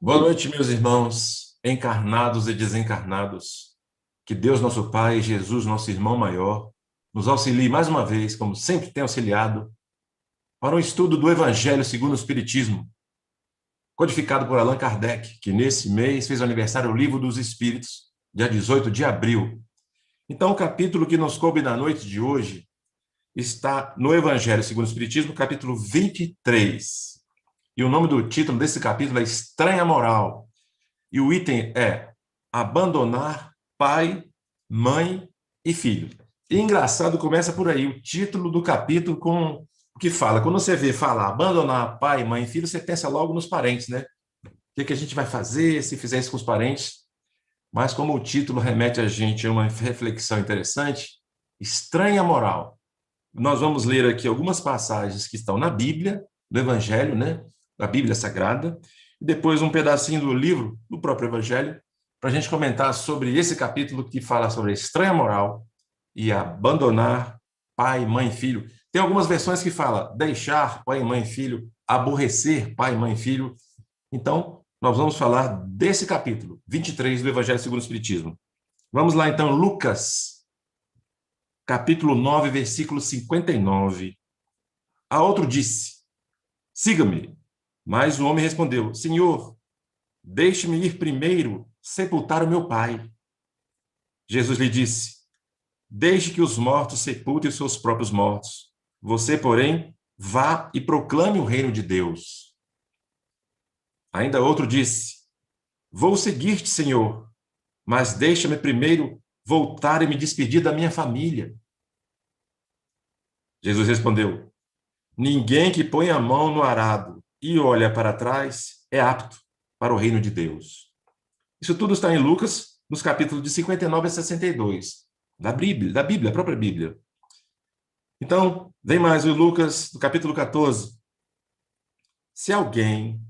Boa noite, meus irmãos, encarnados e desencarnados. Que Deus, nosso Pai, Jesus, nosso irmão maior, nos auxilie mais uma vez, como sempre tem auxiliado, para um estudo do Evangelho segundo o Espiritismo, codificado por Allan Kardec, que nesse mês fez aniversário o Livro dos Espíritos, dia 18 de abril. Então, o capítulo que nos coube na noite de hoje está no Evangelho segundo o Espiritismo, capítulo 23. E o nome do título desse capítulo é Estranha Moral. E o item é abandonar pai, mãe e filho. E engraçado, começa por aí, o título do capítulo com o que fala. Quando você vê falar abandonar pai, mãe e filho, você pensa logo nos parentes, né? O que a gente vai fazer se fizer isso com os parentes? Mas como o título remete a gente a uma reflexão interessante, estranha moral. Nós vamos ler aqui algumas passagens que estão na Bíblia, do Evangelho, né? Da Bíblia Sagrada, e depois um pedacinho do livro do próprio Evangelho, para a gente comentar sobre esse capítulo que fala sobre a estranha moral e abandonar pai, mãe e filho. Tem algumas versões que fala deixar pai, mãe e filho, aborrecer pai, mãe e filho. Então, nós vamos falar desse capítulo, 23 do Evangelho segundo o Espiritismo. Vamos lá, então, Lucas, capítulo 9, versículo 59. A outro disse, siga-me. Mas o homem respondeu, Senhor, deixe-me ir primeiro sepultar o meu pai. Jesus lhe disse, deixe que os mortos sepultem os seus próprios mortos. Você, porém, vá e proclame o reino de Deus. Ainda outro disse, vou seguir-te, Senhor, mas deixa-me primeiro voltar e me despedir da minha família. Jesus respondeu, ninguém que põe a mão no arado e olha para trás é apto para o reino de Deus. Isso tudo está em Lucas, nos capítulos de 59 a 62, da Bíblia, a própria Bíblia. Então, vem mais o Lucas, do capítulo 14. Se alguém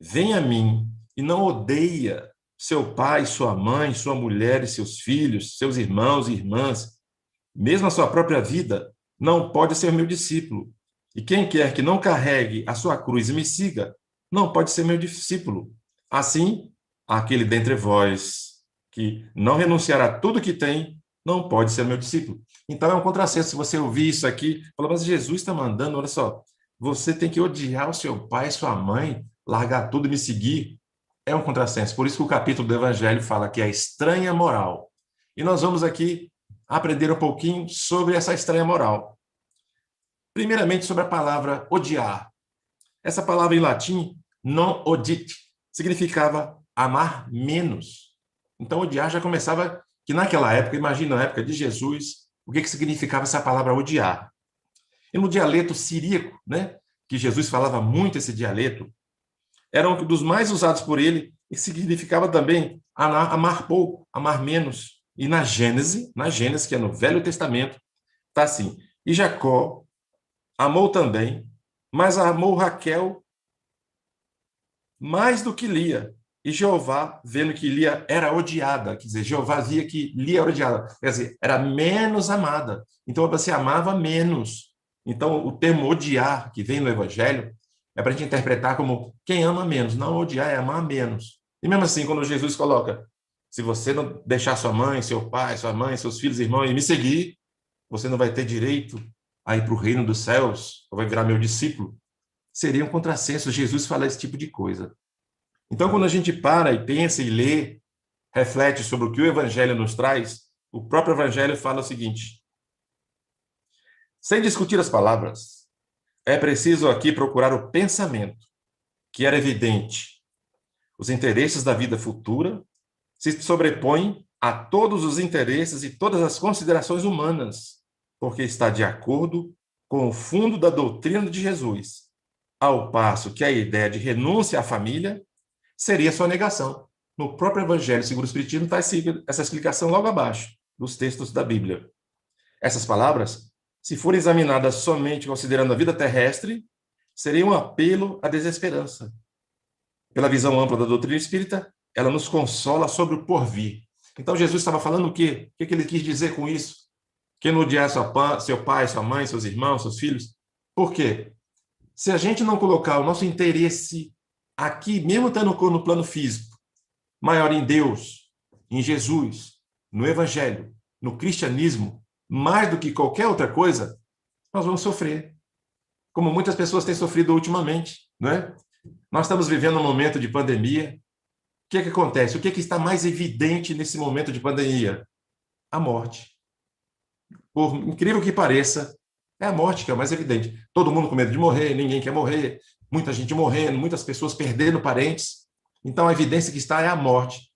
vem a mim e não odeia seu pai, sua mãe, sua mulher e seus filhos, seus irmãos e irmãs, mesmo a sua própria vida, não pode ser meu discípulo. E quem quer que não carregue a sua cruz e me siga, não pode ser meu discípulo. Assim, aquele dentre vós que não renunciar a tudo que tem, não pode ser meu discípulo. Então é um contrassenso. Se você ouvir isso aqui, fala, mas Jesus está mandando, olha só, você tem que odiar o seu pai, sua mãe, largar tudo e me seguir. É um contrassenso. Por isso que o capítulo do Evangelho fala que é a estranha moral. E nós vamos aqui aprender um pouquinho sobre essa estranha moral. Primeiramente, sobre a palavra odiar. Essa palavra em latim, non odite, significava amar menos. Então, odiar já começava, que naquela época, imagina na época de Jesus, o que significava essa palavra odiar. E no dialeto siríaco, né, que Jesus falava muito esse dialeto, era um dos mais usados por ele e significava também amar pouco, amar menos. E na Gênesis, que é no Velho Testamento, está assim, e Jacó amou também, mas amou Raquel mais do que Lia. E Jeová, vendo que Lia era odiada, quer dizer, Jeová via que Lia era odiada, quer dizer, era menos amada. Então, você amava menos. Então, o termo odiar, que vem no Evangelho, é para a gente interpretar como quem ama menos. Não odiar é amar menos. E mesmo assim, quando Jesus coloca, se você não deixar sua mãe, seu pai, sua mãe, seus filhos, irmãos, e me seguir, você não vai ter direito a ir para o reino dos céus, ou vai virar meu discípulo. Seria um contrassenso Jesus falar esse tipo de coisa. Então, quando a gente para e pensa e lê, reflete sobre o que o Evangelho nos traz, o próprio Evangelho fala o seguinte, sem discutir as palavras, é preciso aqui procurar o pensamento, que era evidente. Os interesses da vida futura se sobrepõem a todos os interesses e todas as considerações humanas, porque está de acordo com o fundo da doutrina de Jesus, ao passo que a ideia de renúncia à família seria sua negação. No próprio Evangelho segundo o Espiritismo está essa explicação logo abaixo, dos textos da Bíblia. Essas palavras, se forem examinadas somente considerando a vida terrestre, seriam um apelo à desesperança. Pela visão ampla da doutrina espírita, ela nos consola sobre o porvir. Então, Jesus estava falando o quê? O que ele quis dizer com isso? Que não odiar seu pai, sua mãe, seus irmãos, seus filhos. Por quê? Se a gente não colocar o nosso interesse aqui, mesmo estando no plano físico, maior em Deus, em Jesus, no Evangelho, no cristianismo, mais do que qualquer outra coisa, nós vamos sofrer. Como muitas pessoas têm sofrido ultimamente, não é? Nós estamos vivendo um momento de pandemia. O que é que acontece? O que é que está mais evidente nesse momento de pandemia? A morte. Por incrível que pareça, é a morte que é o mais evidente. Todo mundo com medo de morrer, ninguém quer morrer, muita gente morrendo, muitas pessoas perdendo parentes. Então, a evidência que está é a morte.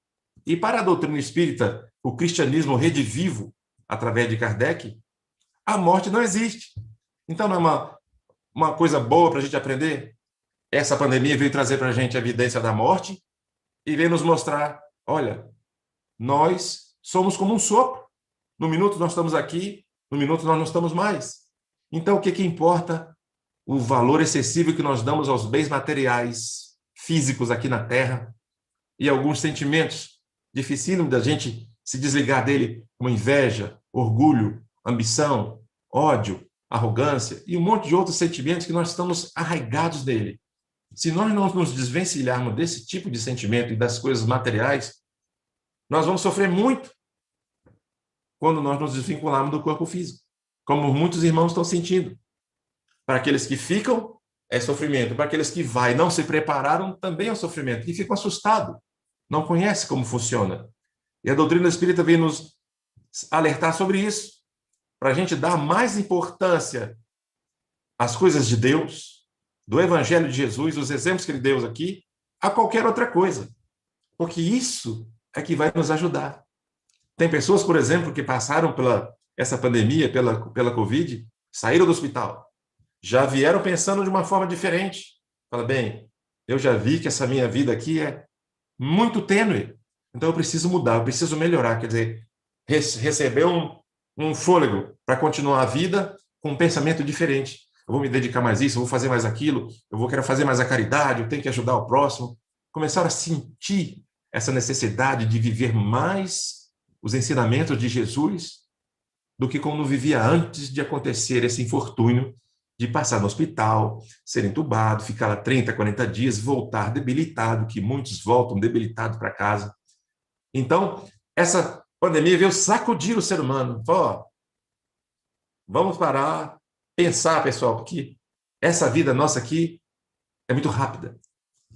E para a doutrina espírita, o cristianismo redivivo, através de Kardec, a morte não existe. Então, não é uma coisa boa para a gente aprender? Essa pandemia veio trazer para a gente a evidência da morte e veio nos mostrar, olha, nós somos como um sopro. No minuto nós estamos aqui, no minuto nós não estamos mais. Então, o que importa? O valor excessivo que nós damos aos bens materiais, físicos aqui na Terra, e alguns sentimentos dificílimos da gente se desligar dele, como inveja, orgulho, ambição, ódio, arrogância e um monte de outros sentimentos que nós estamos arraigados nele. Se nós não nos desvencilharmos desse tipo de sentimento e das coisas materiais, nós vamos sofrer muito quando nós nos desvincularmos do corpo físico, como muitos irmãos estão sentindo. Para aqueles que ficam, é sofrimento. Para aqueles que vai, não se prepararam, também é sofrimento. E ficam assustados, não conhecem como funciona. E a doutrina espírita vem nos alertar sobre isso, para a gente dar mais importância às coisas de Deus, do Evangelho de Jesus, os exemplos que ele deu aqui, a qualquer outra coisa. Porque isso é que vai nos ajudar. Tem pessoas, por exemplo, que passaram pela essa pandemia, pela Covid, saíram do hospital, já vieram pensando de uma forma diferente. Fala, bem, eu já vi que essa minha vida aqui é muito tênue, então eu preciso mudar, eu preciso melhorar, quer dizer, receber um fôlego para continuar a vida com um pensamento diferente. Eu vou me dedicar mais a isso, eu vou fazer mais aquilo, quero fazer mais a caridade, eu tenho que ajudar o próximo. Começaram a sentir essa necessidade de viver mais os ensinamentos de Jesus do que como vivia antes de acontecer esse infortúnio de passar no hospital, ser entubado, ficar lá 30, 40 dias, voltar debilitado, que muitos voltam debilitados para casa. Então, essa pandemia veio sacudir o ser humano. Ó, vamos parar, pensar, pessoal, porque essa vida nossa aqui é muito rápida.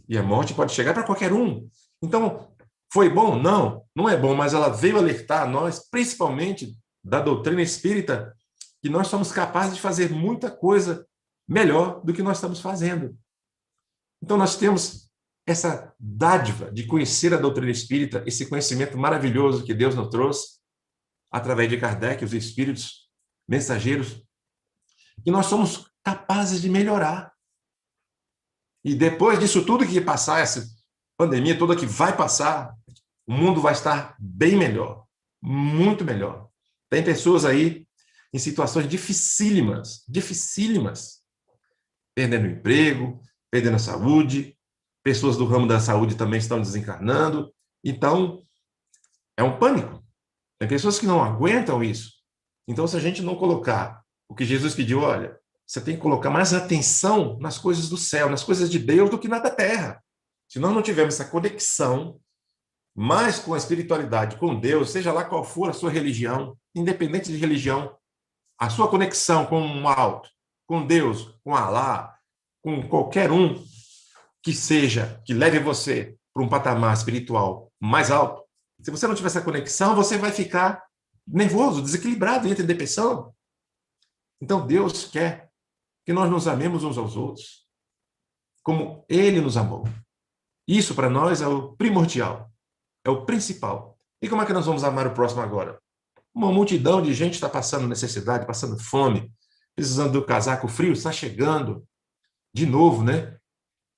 E a morte pode chegar para qualquer um. Então, foi bom? Não, não é bom, mas ela veio alertar a nós, principalmente da doutrina espírita, que nós somos capazes de fazer muita coisa melhor do que nós estamos fazendo. Então, nós temos essa dádiva de conhecer a doutrina espírita, esse conhecimento maravilhoso que Deus nos trouxe, através de Kardec, os espíritos mensageiros, que nós somos capazes de melhorar. E depois disso tudo que passar, essa pandemia toda que vai passar, o mundo vai estar bem melhor, muito melhor. Tem pessoas aí em situações dificílimas, perdendo o emprego, perdendo a saúde, pessoas do ramo da saúde também estão desencarnando. Então, é um pânico. Tem pessoas que não aguentam isso. Então, se a gente não colocar o que Jesus pediu, olha, você tem que colocar mais atenção nas coisas do céu, nas coisas de Deus, do que na da terra. Se nós não tivermos essa conexão mais com a espiritualidade, com Deus, seja lá qual for a sua religião, independente de religião, a sua conexão com o alto, com Deus, com Alá, com qualquer um que seja, que leve você para um patamar espiritual mais alto, se você não tiver essa conexão, você vai ficar nervoso, desequilibrado, entra em depressão. Então, Deus quer que nós nos amemos uns aos outros, como Ele nos amou. Isso, para nós, é o primordial, é o principal. E como é que nós vamos amar o próximo agora? Uma multidão de gente está passando necessidade, passando fome, precisando do casaco frio, está chegando de novo, né?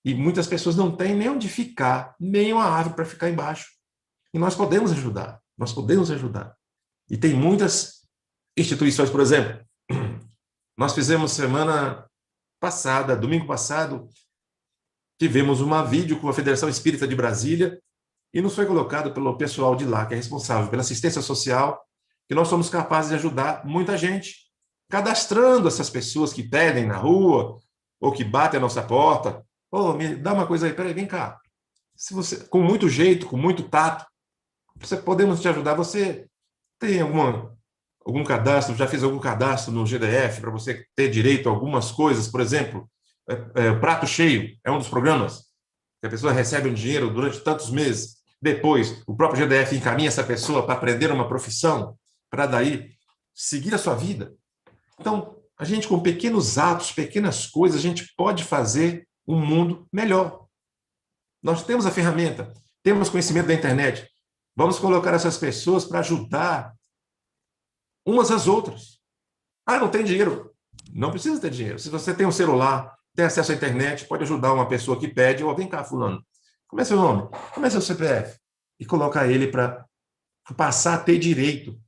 E muitas pessoas não têm nem onde ficar, nem uma árvore para ficar embaixo. E nós podemos ajudar, nós podemos ajudar. E tem muitas instituições, por exemplo, nós fizemos semana passada, domingo passado, tivemos uma vídeo com a Federação Espírita de Brasília e nos foi colocado pelo pessoal de lá, que é responsável pela assistência social, que nós somos capazes de ajudar muita gente, cadastrando essas pessoas que pedem na rua ou que batem a nossa porta, Ô, me dá uma coisa aí, peraí, vem cá. Se você, com muito jeito, com muito tato, podemos te ajudar. Você tem algum cadastro, já fez algum cadastro no GDF para você ter direito a algumas coisas? Por exemplo, Prato Cheio é um dos programas que a pessoa recebe um dinheiro durante tantos meses. Depois, o próprio GDF encaminha essa pessoa para aprender uma profissão, para daí seguir a sua vida. Então, a gente, com pequenos atos, pequenas coisas, a gente pode fazer um mundo melhor. Nós temos a ferramenta, temos conhecimento da internet. Vamos colocar essas pessoas para ajudar umas às outras. Ah, não tem dinheiro. Não precisa ter dinheiro. Se você tem um celular, tem acesso à internet, pode ajudar uma pessoa que pede, vem cá, fulano, como é seu nome? Como é seu CPF? E colocar ele para passar a ter direito.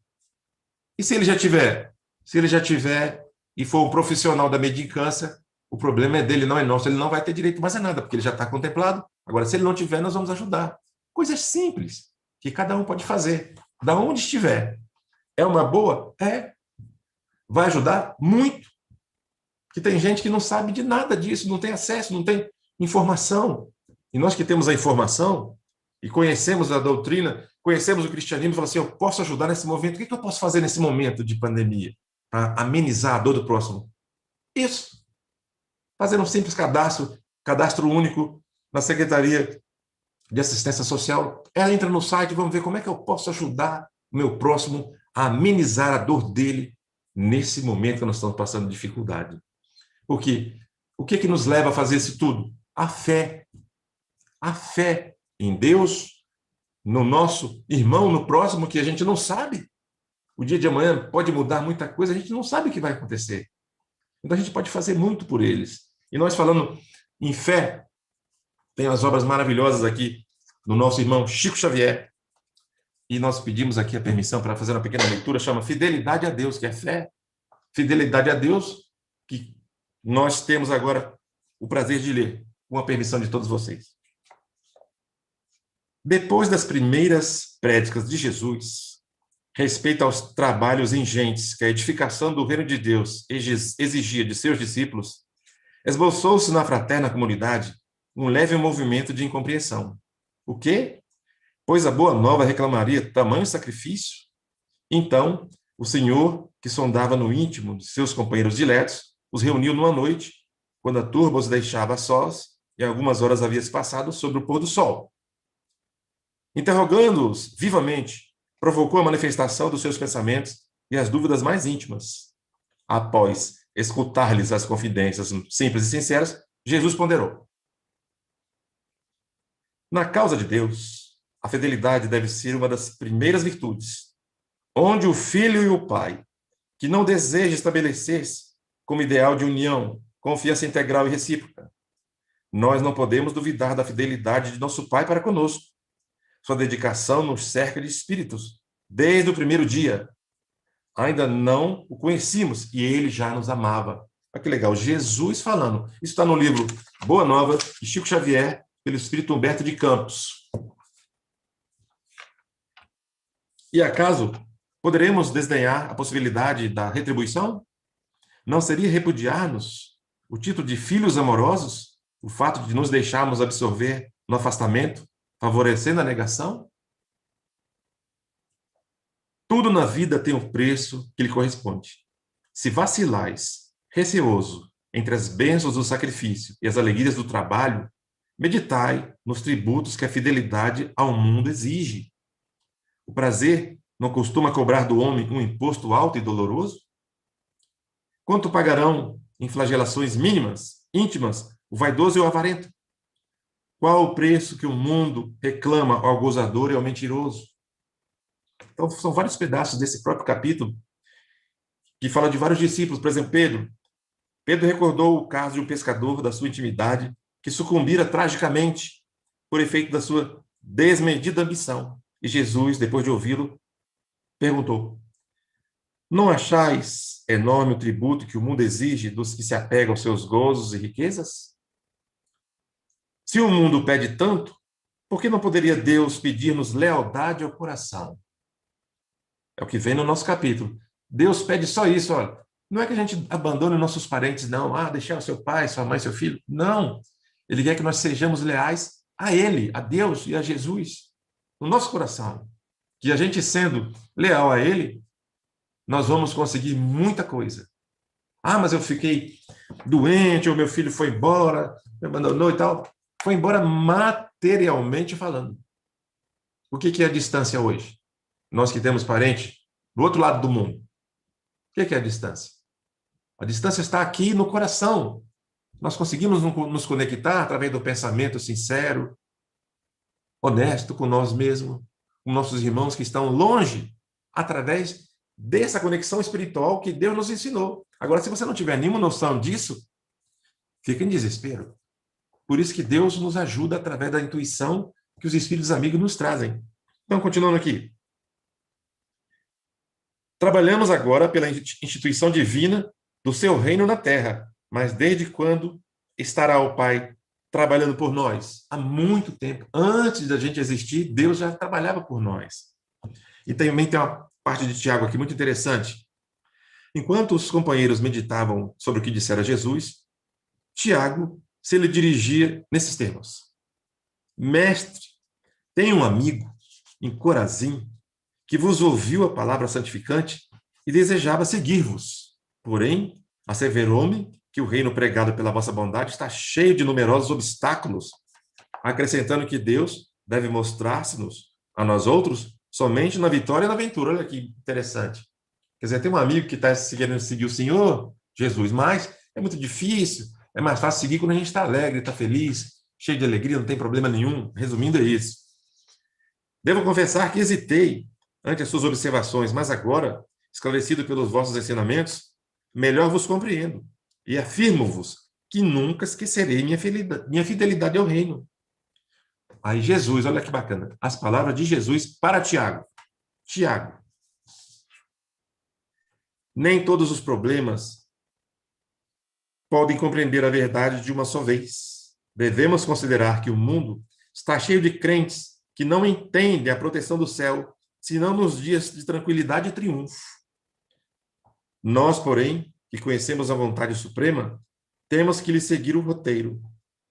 E se ele já tiver? Se ele já tiver e for um profissional da mendicância, o problema é dele, não é nosso. Ele não vai ter direito mais a nada, porque ele já está contemplado. Agora, se ele não tiver, nós vamos ajudar. Coisas simples que cada um pode fazer, da onde estiver. É uma boa? É. Vai ajudar? Muito. Porque tem gente que não sabe de nada disso, não tem acesso, não tem informação. E nós que temos a informação e conhecemos a doutrina, conhecemos o cristianismo, falamos assim, eu posso ajudar nesse movimento. O que eu posso fazer nesse momento de pandemia para amenizar a dor do próximo? Isso. Fazer um simples cadastro único na Secretaria de Assistência Social. Ela entra no site, vamos ver como é que eu posso ajudar o meu próximo a amenizar a dor dele nesse momento que nós estamos passando dificuldade. Porque o que nos leva a fazer isso tudo? A fé. A fé em Deus, no nosso irmão, no próximo, que a gente não sabe. O dia de amanhã pode mudar muita coisa, a gente não sabe o que vai acontecer. Então a gente pode fazer muito por eles. E nós falando em fé, tem as obras maravilhosas aqui do nosso irmão Chico Xavier, e nós pedimos aqui a permissão para fazer uma pequena leitura, chama Fidelidade a Deus, que é fé. Fidelidade a Deus, que nós temos agora o prazer de ler, com a permissão de todos vocês. Depois das primeiras prédicas de Jesus, respeito aos trabalhos ingentes que a edificação do reino de Deus exigia de seus discípulos, esboçou-se na fraterna comunidade um leve movimento de incompreensão. O quê? Pois a boa nova reclamaria tamanho sacrifício? Então, o Senhor, que sondava no íntimo de seus companheiros diletos, os reuniu numa noite, quando a turba os deixava a sós, e algumas horas havia se passado sobre o pôr do sol. Interrogando-os vivamente, provocou a manifestação dos seus pensamentos e as dúvidas mais íntimas. Após escutar-lhes as confidências simples e sinceras, Jesus ponderou: na causa de Deus, a fidelidade deve ser uma das primeiras virtudes, onde o filho e o pai, que não deseja estabelecer-se como ideal de união, confiança integral e recíproca. Nós não podemos duvidar da fidelidade de nosso pai para conosco. Sua dedicação nos cerca de espíritos, desde o primeiro dia. Ainda não o conhecíamos e ele já nos amava. Olha que legal, Jesus falando. Isso está no livro Boa Nova, de Chico Xavier, pelo Espírito Humberto de Campos. E acaso poderemos desdenhar a possibilidade da retribuição? Não seria repudiar-nos o título de filhos amorosos, o fato de nos deixarmos absorver no afastamento, favorecendo a negação? Tudo na vida tem um preço que lhe corresponde. Se vacilais, receoso, entre as bênçãos do sacrifício e as alegrias do trabalho, meditai nos tributos que a fidelidade ao mundo exige. O prazer não costuma cobrar do homem um imposto alto e doloroso? Quanto pagarão em flagelações mínimas, íntimas, o vaidoso e o avarento? Qual o preço que o mundo reclama ao gozador e ao mentiroso? Então, são vários pedaços desse próprio capítulo que fala de vários discípulos. Por exemplo, Pedro. Pedro recordou o caso de um pescador da sua intimidade que sucumbira tragicamente por efeito da sua desmedida ambição. E Jesus, depois de ouvi-lo, perguntou: não achais enorme o tributo que o mundo exige dos que se apegam aos seus gozos e riquezas? Se o mundo pede tanto, por que não poderia Deus pedir-nos lealdade ao coração? É o que vem no nosso capítulo. Deus pede só isso, olha. Não é que a gente abandone nossos parentes, não. Deixar o seu pai, sua mãe, seu filho. Não. Ele quer que nós sejamos leais a Ele, a Deus e a Jesus, no nosso coração. Que a gente sendo leal a Ele, nós vamos conseguir muita coisa. Ah, mas eu fiquei doente, ou meu filho foi embora, me abandonou e tal. Foi embora materialmente falando. O que é a distância hoje? Nós que temos parente do outro lado do mundo. O que é a distância? A distância está aqui no coração. Nós conseguimos nos conectar através do pensamento sincero, honesto com nós mesmos, com nossos irmãos que estão longe, através dessa conexão espiritual que Deus nos ensinou. Agora, se você não tiver nenhuma noção disso, fica em desespero. Por isso que Deus nos ajuda através da intuição que os espíritos amigos nos trazem. Então, continuando aqui. Trabalhamos agora pela instituição divina do seu reino na terra, mas desde quando estará o Pai trabalhando por nós? Há muito tempo. Antes da gente existir, Deus já trabalhava por nós. E também tem uma parte de Tiago aqui muito interessante. Enquanto os companheiros meditavam sobre o que dissera Jesus, Tiago se lhe dirigia nesses termos: Mestre, tenho um amigo em Corazim que vos ouviu a palavra santificante e desejava seguir-vos. Porém, asseverou-me que o reino pregado pela vossa bondade está cheio de numerosos obstáculos, acrescentando que Deus deve mostrar-se-nos a nós outros somente na vitória e na aventura. Olha que interessante. Quer dizer, tem um amigo que está querendo seguir o Senhor, Jesus, mas é muito difícil, é mais fácil seguir quando a gente está alegre, está feliz, cheio de alegria, não tem problema nenhum. Resumindo, é isso. Devo confessar que hesitei ante as suas observações, mas agora, esclarecido pelos vossos ensinamentos, melhor vos compreendo e afirmo-vos que nunca esquecerei minha fidelidade ao reino. Aí Jesus, olha que bacana, as palavras de Jesus para Tiago. Tiago, nem todos os problemas podem compreender a verdade de uma só vez. Devemos considerar que o mundo está cheio de crentes que não entendem a proteção do céu, senão nos dias de tranquilidade e triunfo. Nós, porém, que conhecemos a vontade suprema, temos que lhe seguir o roteiro.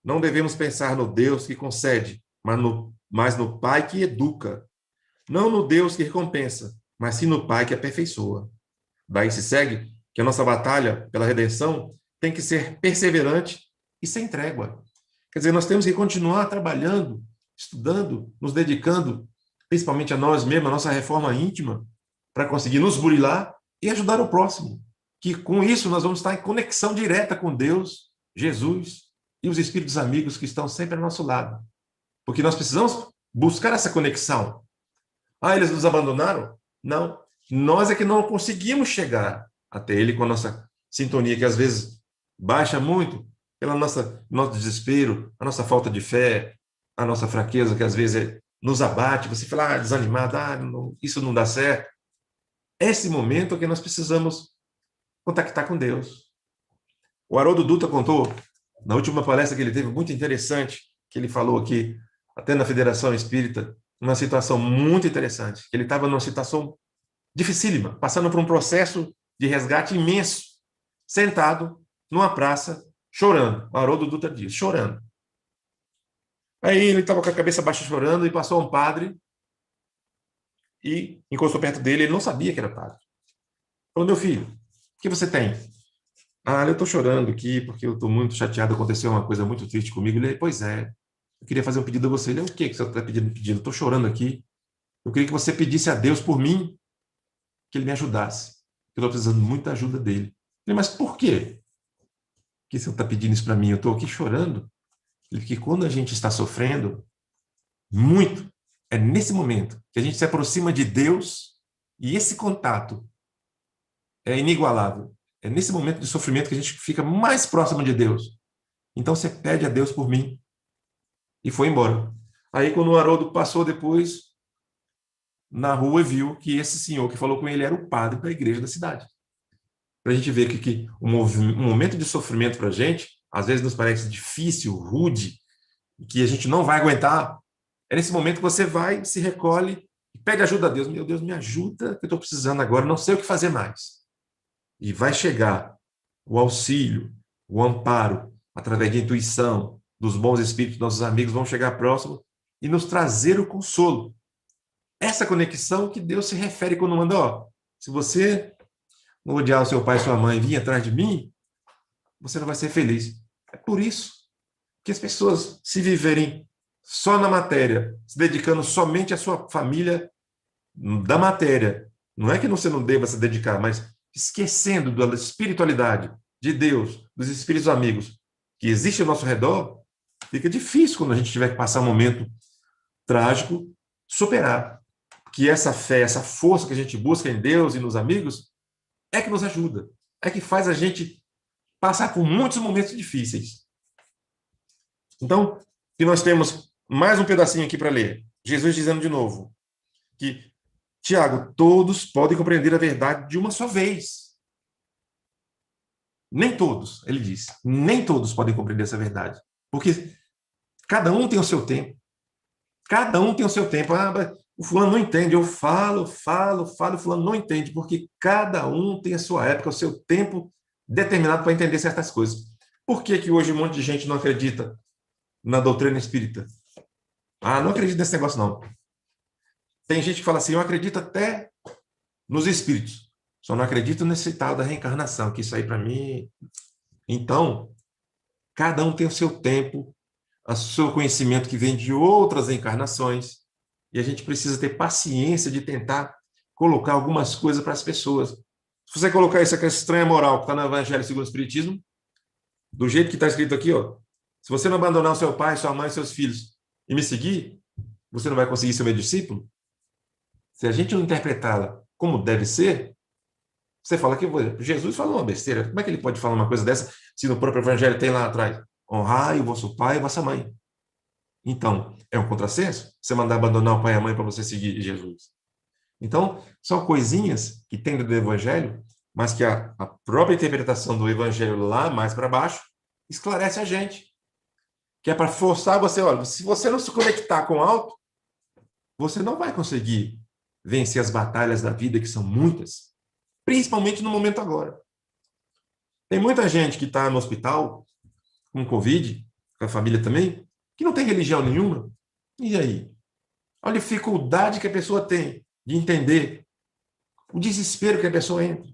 Não devemos pensar no Deus que concede, mas no Pai que educa. Não no Deus que recompensa, mas sim no Pai que aperfeiçoa. Daí se segue que a nossa batalha pela redenção tem que ser perseverante e sem trégua. Quer dizer, nós temos que continuar trabalhando, estudando, nos dedicando, principalmente a nós mesmos, a nossa reforma íntima, para conseguir nos burilar e ajudar o próximo. Que com isso nós vamos estar em conexão direta com Deus, Jesus e os espíritos amigos que estão sempre ao nosso lado. Porque nós precisamos buscar essa conexão. Ah, eles nos abandonaram? Não. Nós é que não conseguimos chegar até ele com a nossa sintonia, que às vezes baixa muito pelo nosso desespero, a nossa falta de fé, a nossa fraqueza, que às vezes nos abate. Você fala, desanimado, isso não dá certo. Esse momento é que nós precisamos contactar com Deus. O Haroldo Dutra contou, na última palestra que ele teve, muito interessante, que ele falou aqui, até na Federação Espírita, uma situação muito interessante, que ele estava numa situação dificílima, passando por um processo de resgate imenso, sentado numa praça, chorando. O Haroldo Dutra diz, chorando. Aí ele estava com a cabeça baixa chorando e passou um padre e encostou perto dele, ele não sabia que era padre. Falou, meu filho, o que você tem? Ah, eu estou chorando aqui porque eu estou muito chateado, aconteceu uma coisa muito triste comigo. Ele, pois é, eu queria fazer um pedido a você. Ele, o que você está pedindo? Eu estou chorando aqui. Eu queria que você pedisse a Deus por mim, que ele me ajudasse. Eu estou precisando muito da ajuda dele. Ele, mas por quê? Que você está pedindo isso para mim? Eu estou aqui chorando. Porque quando a gente está sofrendo muito, é nesse momento que a gente se aproxima de Deus e esse contato é inigualável. É nesse momento de sofrimento que a gente fica mais próximo de Deus. Então você pede a Deus por mim. E foi embora. Aí quando o Haroldo passou depois na rua e viu que esse senhor que falou com ele era o padre da igreja da cidade. Para a gente ver que um momento de sofrimento para a gente, às vezes nos parece difícil, rude, que a gente não vai aguentar. É nesse momento que você vai, se recolhe e pede ajuda a Deus. Meu Deus, me ajuda, que eu estou precisando agora, não sei o que fazer mais. E vai chegar o auxílio, o amparo, através de intuição, dos bons espíritos, nossos amigos vão chegar próximo e nos trazer o consolo. Essa conexão que Deus se refere quando manda, ó, se você não odiar o seu pai e sua mãe e vir atrás de mim, você não vai ser feliz. É por isso que as pessoas, se viverem só na matéria, se dedicando somente à sua família da matéria, não é que você não deva se dedicar, mas esquecendo da espiritualidade de Deus, dos espíritos amigos que existem ao nosso redor, fica difícil quando a gente tiver que passar um momento trágico, superar. Que essa fé, essa força que a gente busca em Deus e nos amigos, é que nos ajuda, é que faz a gente passar por muitos momentos difíceis. Então, que nós temos mais um pedacinho aqui para ler. Jesus dizendo de novo que, Tiago, todos podem compreender a verdade de uma só vez. Nem todos, ele diz, nem todos podem compreender essa verdade. Porque cada um tem o seu tempo. Cada um tem o seu tempo. Ah, o fulano não entende. Eu falo, o fulano não entende, porque cada um tem a sua época, o seu tempo determinado para entender certas coisas. Por que hoje um monte de gente não acredita na doutrina espírita? Ah, não acredito nesse negócio, não. Tem gente que fala assim, eu acredito até nos espíritos, só não acredito nesse tal da reencarnação, que isso aí para mim... Então, cada um tem o seu tempo, o seu conhecimento que vem de outras encarnações, e a gente precisa ter paciência de tentar colocar algumas coisas para as pessoas. Se você colocar essa estranha moral que está no Evangelho segundo o Espiritismo, do jeito que está escrito aqui, ó, se você não abandonar o seu pai, sua mãe, seus filhos e me seguir, você não vai conseguir ser meu discípulo? Se a gente não interpretá-la como deve ser, você fala que Jesus falou uma besteira. Como é que ele pode falar uma coisa dessa se no próprio Evangelho tem lá atrás? Honrai o vosso pai e a vossa mãe. Então, é um contrassenso você mandar abandonar o pai e a mãe para você seguir Jesus. Então, são coisinhas que tem do Evangelho, mas que a própria interpretação do Evangelho lá mais para baixo esclarece a gente. Que é para forçar você, olha, se você não se conectar com o alto, você não vai conseguir vencer as batalhas da vida, que são muitas, principalmente no momento agora. Tem muita gente que está no hospital com Covid, com a família também, que não tem religião nenhuma. E aí? Olha a dificuldade que a pessoa tem de entender o desespero que a pessoa entra.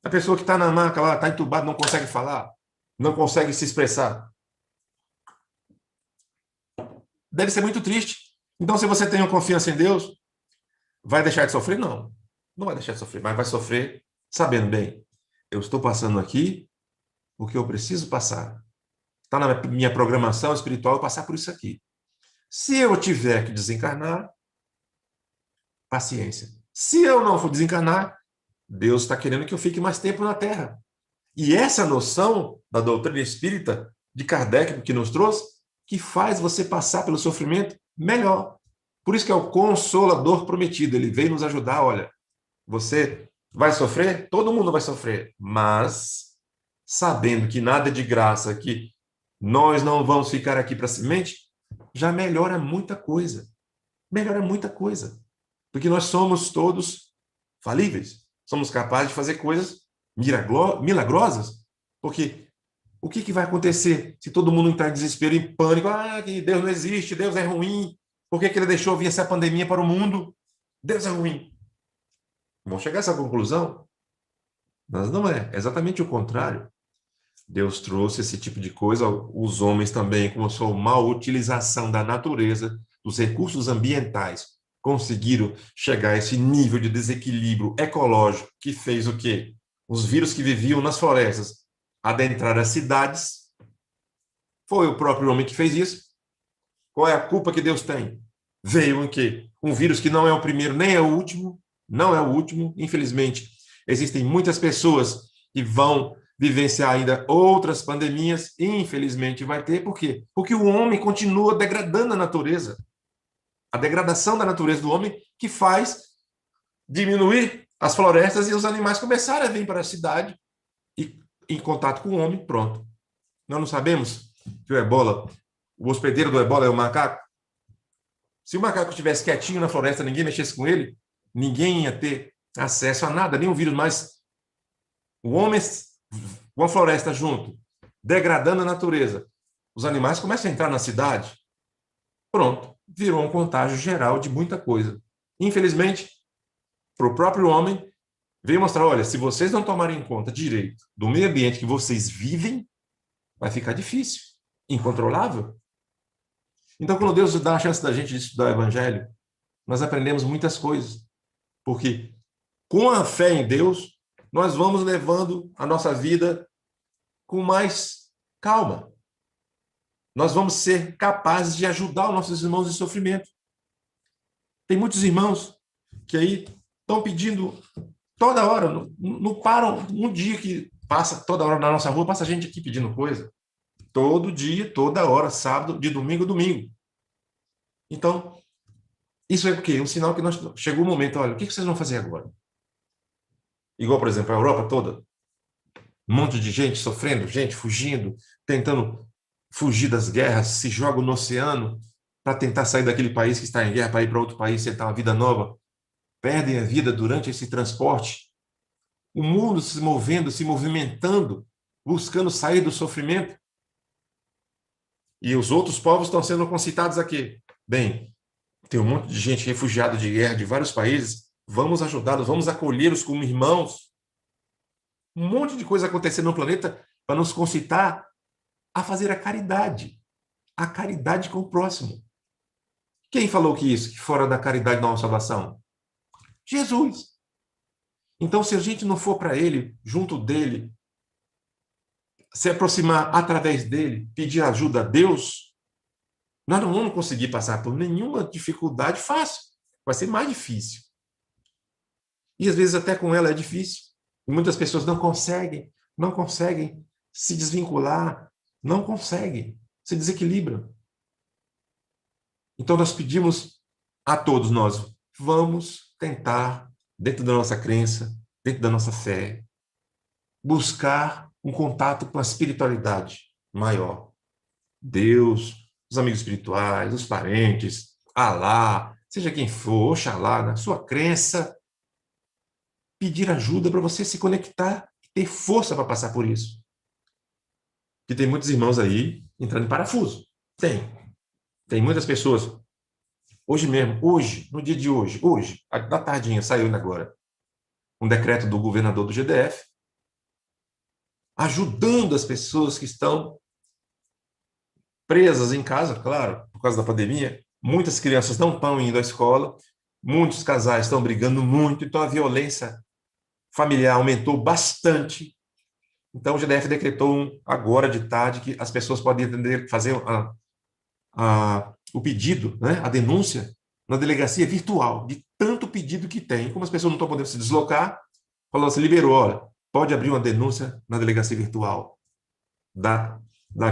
A pessoa que está na maca lá, está entubada, não consegue falar, não consegue se expressar. Deve ser muito triste. Então, se você tem uma confiança em Deus, vai deixar de sofrer? Não. Não vai deixar de sofrer, mas vai sofrer sabendo bem. Eu estou passando aqui porque eu preciso passar. Está na minha programação espiritual eu passar por isso aqui. Se eu tiver que desencarnar, paciência. Se eu não for desencarnar, Deus está querendo que eu fique mais tempo na Terra. E essa noção da doutrina espírita de Kardec que nos trouxe, que faz você passar pelo sofrimento melhor. Por isso que é o Consolador prometido. Ele veio nos ajudar. Olha, você vai sofrer? Todo mundo vai sofrer. Mas, sabendo que nada é de graça, que nós não vamos ficar aqui para semente, já melhora muita coisa. Melhora muita coisa. Porque nós somos todos falíveis. Somos capazes de fazer coisas milagrosas. Porque o que vai acontecer se todo mundo entrar em desespero, em pânico? Ah, que Deus não existe, Deus é ruim. Por que ele deixou vir essa pandemia para o mundo? Deus é ruim. Vão chegar a essa conclusão? Mas não é. É exatamente o contrário. Deus trouxe esse tipo de coisa. Os homens também, com a sua mal utilização da natureza, dos recursos ambientais, conseguiram chegar a esse nível de desequilíbrio ecológico que fez o quê? Os vírus que viviam nas florestas adentrar as cidades. Foi o próprio homem que fez isso. Qual é a culpa que Deus tem? Veio em quê? Um vírus que não é o primeiro, nem é o último. Não é o último, infelizmente. Existem muitas pessoas que vão vivenciar ainda outras pandemias, e infelizmente vai ter. Por quê? Porque o homem continua degradando a natureza. A degradação da natureza do homem que faz diminuir as florestas e os animais começarem a vir para a cidade e em contato com o homem, pronto. Nós não sabemos que o ebola, o hospedeiro do ebola é o macaco? Se o macaco estivesse quietinho na floresta, ninguém mexesse com ele, ninguém ia ter acesso a nada, nenhum vírus, mas o homem com a floresta junto, degradando a natureza, os animais começam a entrar na cidade. Pronto, virou um contágio geral de muita coisa. Infelizmente, para o próprio homem, veio mostrar, olha, se vocês não tomarem em conta direito do meio ambiente que vocês vivem, vai ficar difícil, incontrolável. Então, quando Deus dá a chance da gente de estudar o Evangelho, nós aprendemos muitas coisas. Porque com a fé em Deus, nós vamos levando a nossa vida com mais calma. Nós vamos ser capazes de ajudar os nossos irmãos em sofrimento. Tem muitos irmãos que aí estão pedindo toda hora, não param um dia que passa toda hora na nossa rua, passa gente aqui pedindo coisa. Todo dia, toda hora, sábado, de domingo a domingo. Então, isso é o quê? Um sinal que chegou o momento, olha, o que vocês vão fazer agora? Igual, por exemplo, a Europa toda, um monte de gente sofrendo, gente fugindo, tentando fugir das guerras, se jogam no oceano para tentar sair daquele país que está em guerra, para ir para outro país, tentar uma vida nova. Perdem a vida durante esse transporte. O mundo se movendo, se movimentando, buscando sair do sofrimento. E os outros povos estão sendo concitados aqui. Bem, tem um monte de gente refugiada de guerra de vários países. Vamos ajudá-los, vamos acolhê-los como irmãos. Um monte de coisa acontecendo no planeta para nos concitar a fazer a caridade com o próximo. Quem falou que fora da caridade não há salvação? Jesus. Então, se a gente não for para ele, junto dele, se aproximar através dele, pedir ajuda a Deus, nós não vamos conseguir passar por nenhuma dificuldade fácil. Vai ser mais difícil. E às vezes até com ela é difícil. E muitas pessoas não conseguem se desvincular, não conseguem, se desequilibram. Então nós pedimos a todos nós, vamos tentar, dentro da nossa crença, dentro da nossa fé, buscar um contato com a espiritualidade maior. Deus, os amigos espirituais, os parentes, Alá, seja quem for, Oxalá, na sua crença, pedir ajuda para você se conectar e ter força para passar por isso. Porque tem muitos irmãos aí entrando em parafuso. Tem muitas pessoas. Hoje mesmo, no dia de hoje, da tardinha, saiu agora, um decreto do governador do GDF, ajudando as pessoas que estão presas em casa, claro, por causa da pandemia. Muitas crianças não estão indo à escola, muitos casais estão brigando muito, então a violência familiar aumentou bastante. Então o GDF decretou agora de tarde que as pessoas podem fazer o pedido, né, a denúncia, na delegacia virtual, de tanto pedido que tem. Como as pessoas não estão podendo se deslocar, falou assim, liberou, olha, pode abrir uma denúncia na delegacia virtual da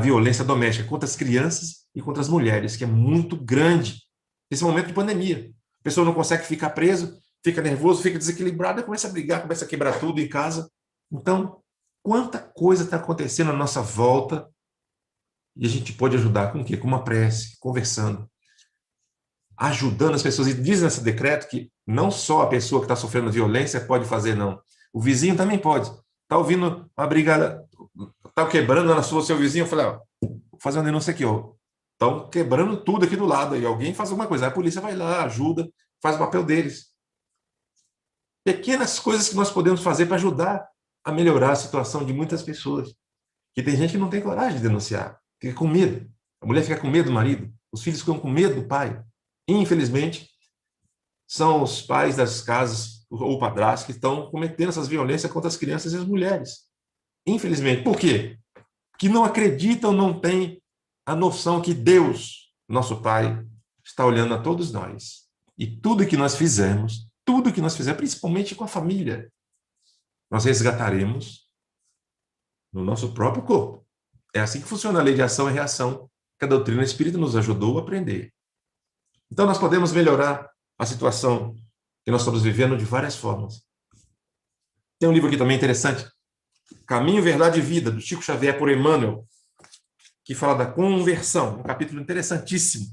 violência doméstica contra as crianças e contra as mulheres, que é muito grande nesse momento de pandemia. A pessoa não consegue ficar preso, fica nervoso, fica desequilibrada, começa a brigar, começa a quebrar tudo em casa. Então, quanta coisa está acontecendo à nossa volta e a gente pode ajudar com o quê? Com uma prece, conversando, ajudando as pessoas. E diz nesse decreto que não só a pessoa que está sofrendo violência pode fazer, não. O vizinho também pode. Está ouvindo uma brigada, está quebrando na seu vizinho, eu falei, ó, vou fazer uma denúncia aqui, ó. Estão quebrando tudo aqui do lado, e alguém faz alguma coisa. Aí a polícia vai lá, ajuda, faz o papel deles. Pequenas coisas que nós podemos fazer para ajudar a melhorar a situação de muitas pessoas. Que tem gente que não tem coragem de denunciar, fica com medo. A mulher fica com medo do marido, os filhos ficam com medo do pai. Infelizmente, são os pais das casas ou padrastos que estão cometendo essas violências contra as crianças e as mulheres. Infelizmente. Por quê? Porque não acreditam, não têm a noção que Deus, nosso Pai, está olhando a todos nós. E tudo que nós fizermos, principalmente com a família, nós resgataremos no nosso próprio corpo. É assim que funciona a lei de ação e reação que a doutrina espírita nos ajudou a aprender. Então, nós podemos melhorar a situação que nós estamos vivendo de várias formas. Tem um livro aqui também interessante, Caminho, Verdade e Vida, do Chico Xavier por Emmanuel, que fala da conversão, um capítulo interessantíssimo.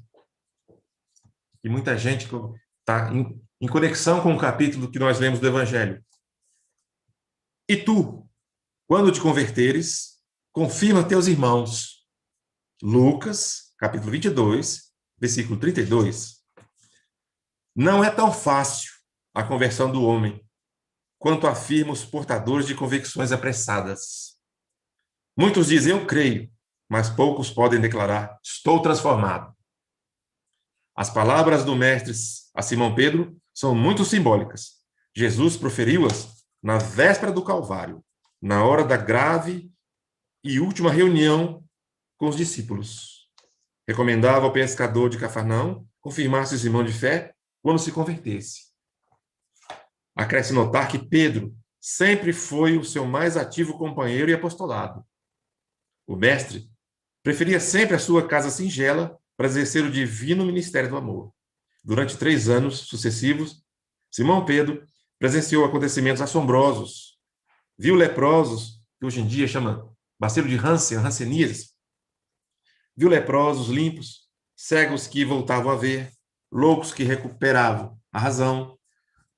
E muita gente está em conexão com o capítulo que nós lemos do Evangelho. E tu, quando te converteres, confirma teus irmãos Lucas, capítulo 22, versículo 32. Não é tão fácil a conversão do homem quanto afirmam os portadores de convicções apressadas. Muitos dizem, eu creio, mas poucos podem declarar, estou transformado. As palavras do mestre a Simão Pedro são muito simbólicas. Jesus proferiu-as na véspera do Calvário, na hora da grave e última reunião com os discípulos. Recomendava ao pescador de Cafarnaum confirmar-se o irmão de fé quando se convertesse. Acresce notar que Pedro sempre foi o seu mais ativo companheiro e apostolado. O mestre preferia sempre a sua casa singela para exercer o divino ministério do amor. Durante 3 anos sucessivos, Simão Pedro presenciou acontecimentos assombrosos. Viu leprosos, que hoje em dia chama bacilo de Hansen, hanseníase. Viu leprosos limpos, cegos que voltavam a ver, loucos que recuperavam a razão.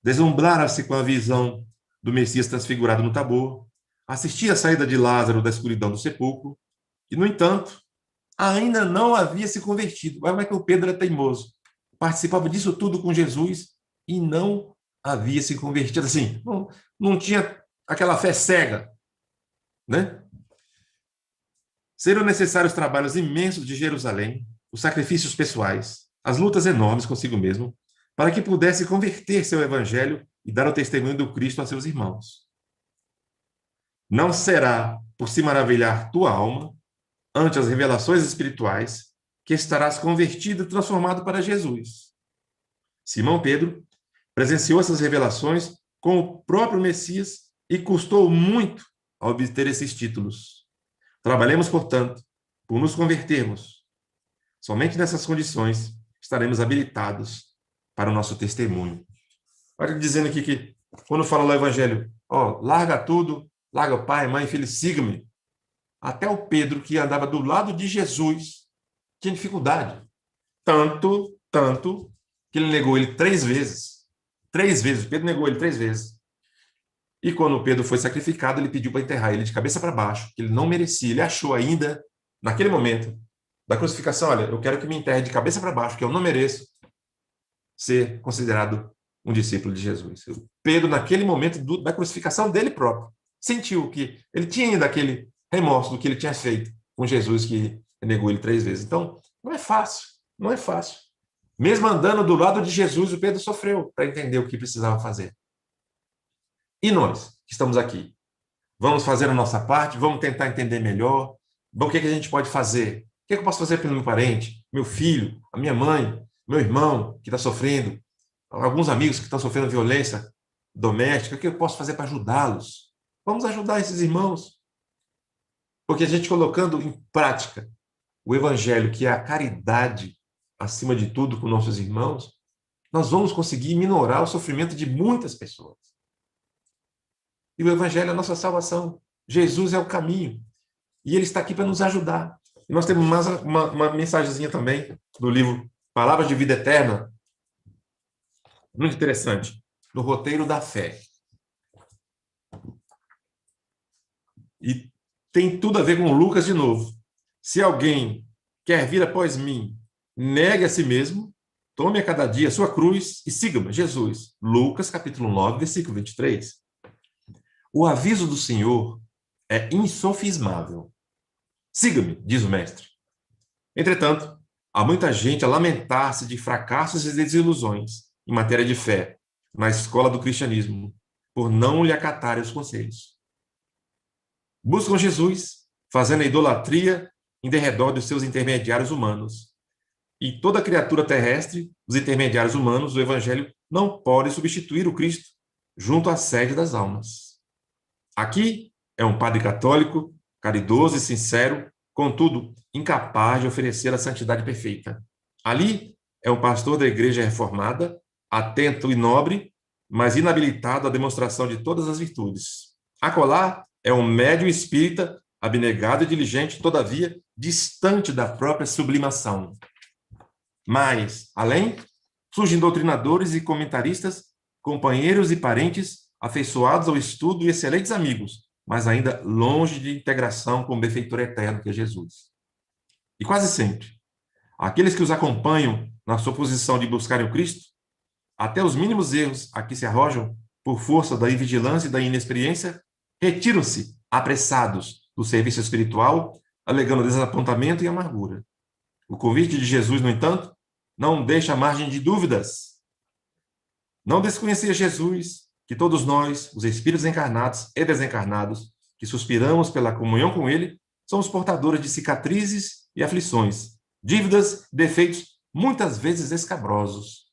Deslumbrara-se com a visão do Messias transfigurado no Tabor. Assistia a saída de Lázaro da escuridão do sepulcro. E, no entanto, ainda não havia se convertido. Olha como é que o Pedro era teimoso. Participava disso tudo com Jesus e não havia se convertido. Assim, não tinha aquela fé cega, né? Seriam necessários trabalhos imensos de Jerusalém, os sacrifícios pessoais, as lutas enormes consigo mesmo, para que pudesse converter seu evangelho e dar o testemunho do Cristo a seus irmãos. Não será por se maravilhar tua alma ante as revelações espirituais que estarás convertido e transformado para Jesus. Simão Pedro presenciou essas revelações com o próprio Messias e custou muito a obter esses títulos. Trabalhemos, portanto, por nos convertermos. Somente nessas condições estaremos habilitados para o nosso testemunho. Olha dizendo aqui que, quando fala no Evangelho, larga tudo, larga pai, mãe, filho, siga-me. Até o Pedro, que andava do lado de Jesus, tinha dificuldade. Tanto que ele negou ele 3 vezes. 3 vezes. Pedro negou ele 3 vezes. E quando Pedro foi sacrificado, ele pediu para enterrar ele de cabeça para baixo, que ele não merecia. Ele achou ainda, naquele momento da crucificação, olha, eu quero que me enterre de cabeça para baixo, que eu não mereço ser considerado um discípulo de Jesus. Pedro, naquele momento da crucificação dele próprio, sentiu que ele tinha ainda aquele remorso do que ele tinha feito com Jesus, que negou ele 3 vezes. Então, não é fácil, não é fácil. Mesmo andando do lado de Jesus, o Pedro sofreu para entender o que precisava fazer. E nós, que estamos aqui, vamos fazer a nossa parte, vamos tentar entender melhor. Bom, o que a gente pode fazer? O que eu posso fazer pelo meu parente, meu filho, a minha mãe, meu irmão que está sofrendo, alguns amigos que estão sofrendo violência doméstica? O que eu posso fazer para ajudá-los? Vamos ajudar esses irmãos. Porque a gente colocando em prática o evangelho, que é a caridade acima de tudo com nossos irmãos, nós vamos conseguir minorar o sofrimento de muitas pessoas. E o evangelho é a nossa salvação. Jesus é o caminho. E ele está aqui para nos ajudar. E nós temos mais uma mensagenzinha também do livro Palavras de Vida Eterna, muito interessante, no roteiro da fé. E tem tudo a ver com Lucas de novo. Se alguém quer vir após mim, negue a si mesmo, tome a cada dia a sua cruz e siga-me, Jesus. Lucas, capítulo 9, versículo 23. O aviso do Senhor é insofismável. Siga-me, diz o mestre. Entretanto, há muita gente a lamentar-se de fracassos e desilusões em matéria de fé na escola do cristianismo, por não lhe acatarem os conselhos. Buscam Jesus, fazendo a idolatria em derredor dos seus intermediários humanos. E toda criatura terrestre, os intermediários humanos, o Evangelho não pode substituir o Cristo junto à sede das almas. Aqui é um padre católico, caridoso e sincero, contudo, incapaz de oferecer a santidade perfeita. Ali é um pastor da igreja reformada, atento e nobre, mas inabilitado à demonstração de todas as virtudes. Acolá é um médium espírita, abnegado e diligente, todavia, distante da própria sublimação. Mas, além, surgem doutrinadores e comentaristas, companheiros e parentes, afeiçoados ao estudo e excelentes amigos, mas ainda longe de integração com o benfeitor eterno que é Jesus. E quase sempre, aqueles que os acompanham na sua posição de buscarem o Cristo, até os mínimos erros a que se arrojam, por força da invigilância e da inexperiência, retiram-se apressados do serviço espiritual, alegando desapontamento e amargura. O convite de Jesus, no entanto, não deixa margem de dúvidas. Não desconhecia Jesus que todos nós, os espíritos encarnados e desencarnados, que suspiramos pela comunhão com Ele, somos portadores de cicatrizes e aflições, dívidas, defeitos, muitas vezes escabrosos.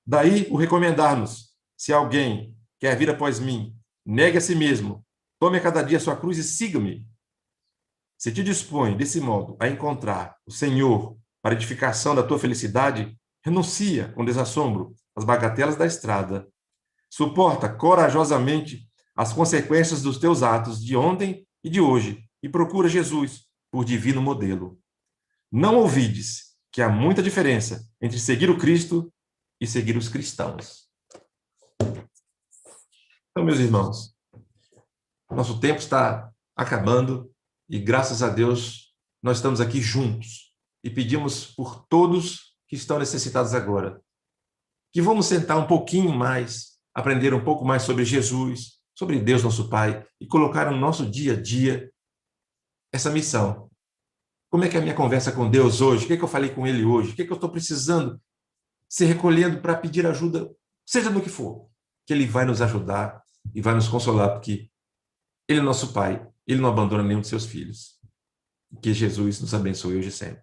Daí o recomendar-nos: se alguém quer vir após mim, negue a si mesmo, tome a cada dia a sua cruz e siga-me. Se te dispõe, desse modo, a encontrar o Senhor para a edificação da tua felicidade, renuncia com desassombro às bagatelas da estrada. Suporta corajosamente as consequências dos teus atos de ontem e de hoje e procura Jesus por divino modelo. Não ouvides que há muita diferença entre seguir o Cristo e seguir os cristãos. Então, meus irmãos, nosso tempo está acabando e, graças a Deus, nós estamos aqui juntos e pedimos por todos que estão necessitados agora que vamos sentar um pouquinho mais, aprender um pouco mais sobre Jesus, sobre Deus, nosso Pai, e colocar no nosso dia a dia essa missão. Como é que é a minha conversa com Deus hoje? O que é que eu falei com Ele hoje? O que é que eu estou precisando se recolhendo para pedir ajuda, seja no que for, que Ele vai nos ajudar e vai nos consolar, porque Ele é nosso Pai, Ele não abandona nenhum de seus filhos. Que Jesus nos abençoe hoje e sempre.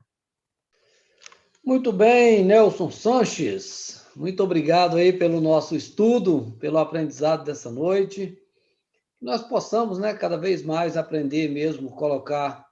Muito bem, Nelson Sanches. Muito obrigado aí pelo nosso estudo, pelo aprendizado dessa noite. Que nós possamos, né, cada vez mais aprender mesmo, colocar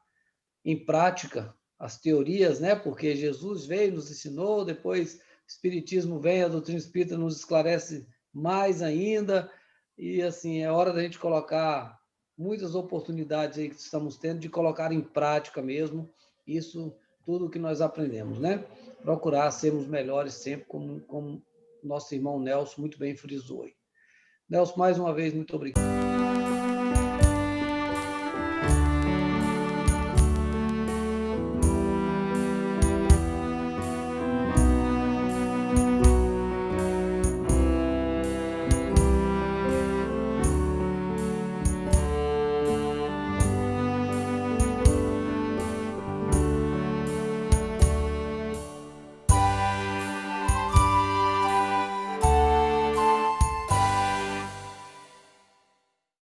em prática as teorias, né? Porque Jesus veio, nos ensinou, depois o Espiritismo vem, a doutrina espírita nos esclarece mais ainda, e assim, é hora da gente colocar muitas oportunidades aí que estamos tendo de colocar em prática mesmo isso, tudo que nós aprendemos, né? Procurar sermos melhores sempre, como nosso irmão Nelson muito bem frisou aí. Nelson, mais uma vez, muito obrigado.